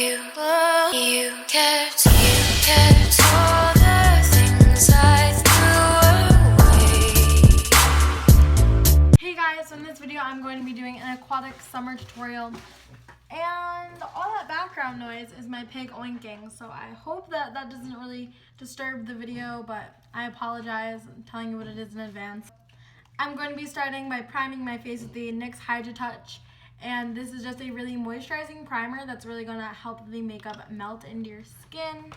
You kept all the things I threw away. Hey guys, so in this video I'm going to be doing an aquatic summer tutorial, and all that background noise is my pig oinking, so I hope that doesn't really disturb the video, but I apologize. I'm telling you what it is in advance. I'm going to be starting by priming my face with the NYX Hydra Touch, and this is just a really moisturizing primer that's really going to help the makeup melt into your skin.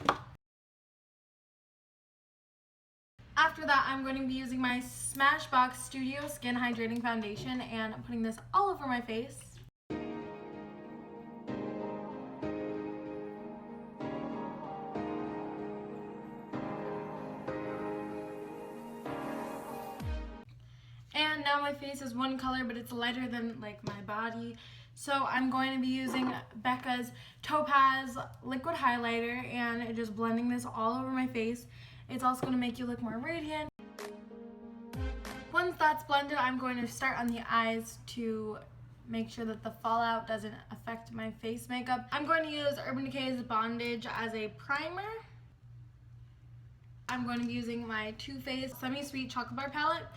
After that, I'm going to be using my Smashbox Studio Skin Hydrating Foundation and putting this all over my face. And now my face is one color, but it's lighter than like my body. So I'm going to be using Becca's Topaz Liquid Highlighter and just blending this all over my face. It's also going to make you look more radiant. Once that's blended, I'm going to start on the eyes to make sure that the fallout doesn't affect my face makeup. I'm going to use Urban Decay's Bondage as a primer. I'm going to be using my Too Faced Semi-Sweet Chocolate Bar palette,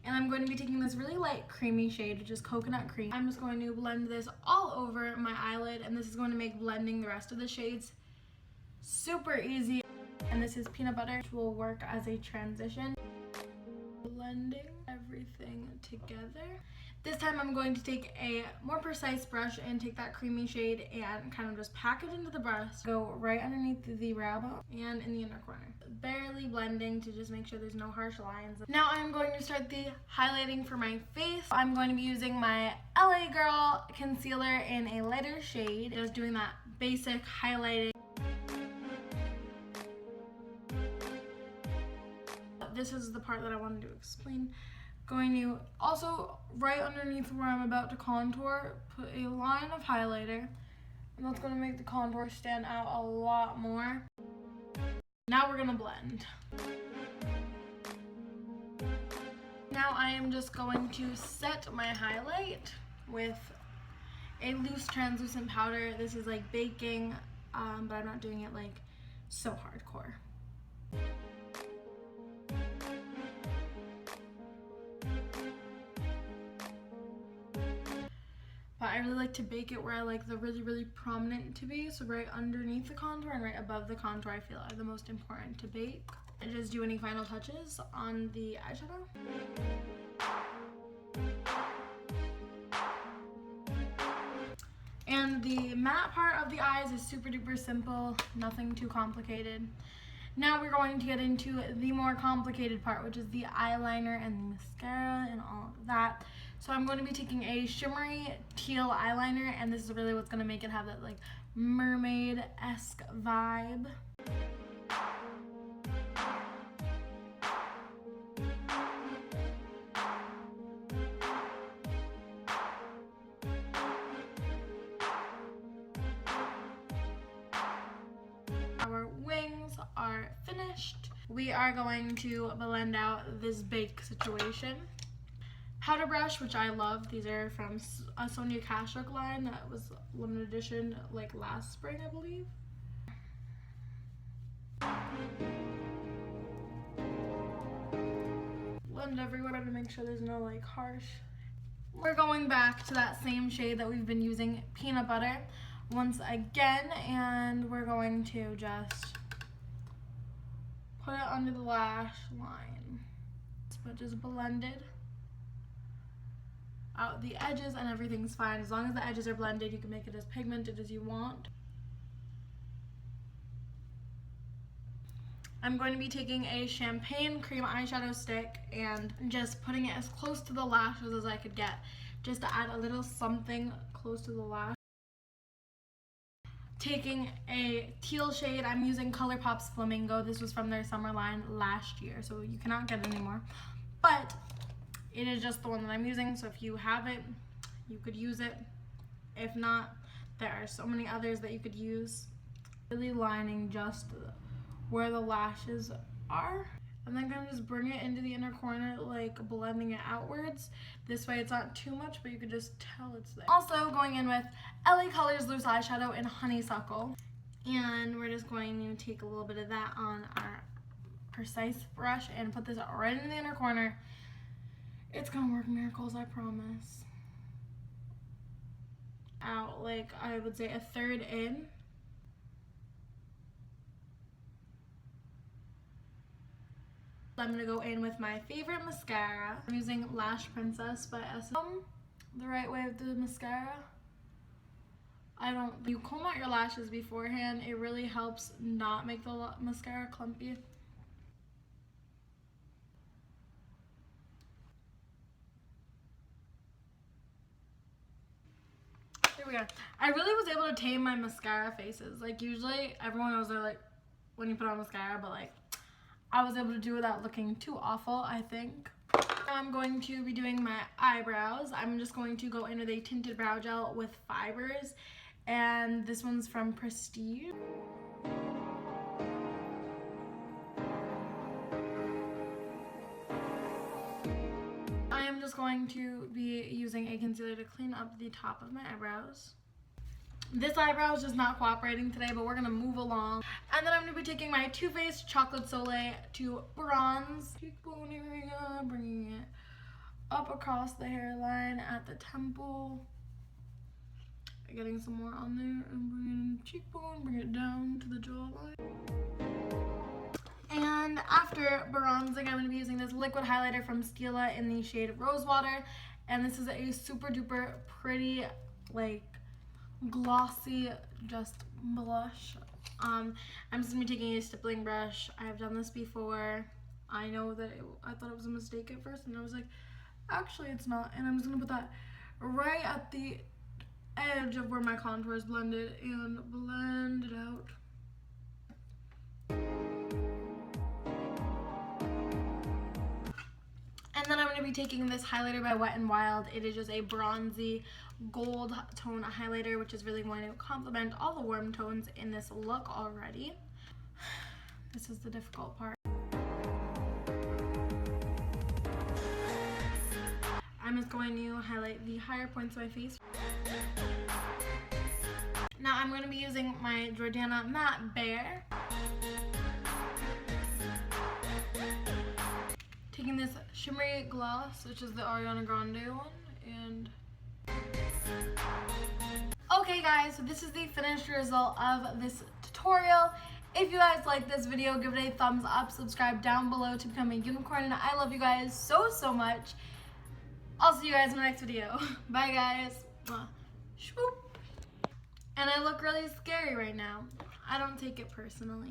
and I'm going to be taking this really light creamy shade, which is Coconut Cream. I'm just going to blend this all over my eyelid, and this is going to make blending the rest of the shades super easy. And this is Peanut Butter, which will work as a transition. Blending everything together. This time I'm going to take a more precise brush and take that creamy shade and kind of just pack it into the brush. Go right underneath the brow bone and in the inner corner. Barely blending to just make sure there's no harsh lines. Now I'm going to start the highlighting for my face. I'm going to be using my LA Girl concealer in a lighter shade. Just doing that basic highlighting. This is the part that I wanted to explain. Going to also, right underneath where I'm about to contour, put a line of highlighter, and that's going to make the contour stand out a lot more. Now we're going to blend. Now I am just going to set my highlight with a loose translucent powder. This is like baking, but I'm not doing it like so hardcore. But I really like to bake it where I like the really prominent to be. So right underneath the contour and right above the contour I feel are the most important to bake. And just do any final touches on the eyeshadow. And the matte part of the eyes is super duper simple, nothing too complicated. Now we're going to get into the more complicated part, which is the eyeliner and the mascara and all of that. So I'm going to be taking a shimmery teal eyeliner, and this is really what's going to make it have that like mermaid-esque vibe. Our wings are finished. We are going to blend out this bake situation. Powder brush, which I love. These are from a Sonia Kashuk line that was limited edition like last spring, I believe. Blend everywhere to make sure there's no like harsh. We're going back to that same shade that we've been using, Peanut Butter, once again, and we're going to just put it under the lash line. But just blended out the edges and everything's fine. As long as the edges are blended, you can make it as pigmented as you want. I'm going to be taking a champagne cream eyeshadow stick and just putting it as close to the lashes as I could get, just to add a little something close to the lash. Taking a teal shade, I'm using ColourPop's Flamingo. This was from their summer line last year, so you cannot get it anymore. But it is just the one that I'm using, so if you have it, you could use it. If not, there are so many others that you could use. Really lining just where the lashes are. and then kind of just bring it into the inner corner, like blending it outwards. This way it's not too much, but you can just tell it's there. Also going in with LA Colors Loose Eyeshadow in Honeysuckle. And we're just going to take a little bit of that on our precise brush and put this right in the inner corner. It's gonna work miracles, I promise. Out, like, I would say a third in. I'm gonna go in with my favorite mascara. I'm using Lash Princess by Essence. The right way with the mascara. You comb out your lashes beforehand. It really helps not make the mascara clumpy. Here we go. I really was able to tame my mascara faces. Like usually everyone knows they're like when you put on mascara, but like I was able to do it without looking too awful, I think. I'm going to be doing my eyebrows. I'm just going to go in with a tinted brow gel with fibers. And this one's from Prestige. I am just going to be using a concealer to clean up the top of my eyebrows. This eyebrow is just not cooperating today, but we're gonna move along. And then I'm gonna be taking my Too Faced Chocolate Soleil to bronze cheekbone area, bringing it up across the hairline at the temple. Getting some more on there and bringing cheekbone, bring it down to the jawline. And after bronzing, I'm going to be using this liquid highlighter from Stila in the shade Rosewater. And this is a super duper pretty, like, glossy, just blush. I'm just going to be taking a stippling brush. I have done this before. I know that I thought it was a mistake at first, and I was like, actually it's not. And I'm just going to put that right at the edge of where my contour is blended and blend it out. And then I'm going to be taking this highlighter by Wet n Wild. It is just a bronzy gold tone highlighter, which is really going to complement all the warm tones in this look already. This is the difficult part. I'm just going to highlight the higher points of my face. Now I'm going to be using my Jordana Matte Bare. Taking this shimmery gloss, which is the Ariana Grande one, and... Okay guys, so this is the finished result of this tutorial. If you guys like this video, give it a thumbs up, subscribe down below to become a unicorn, and I love you guys so much. I'll see you guys in the next video. Bye guys. Swoop. And I look really scary right now. I don't take it personally.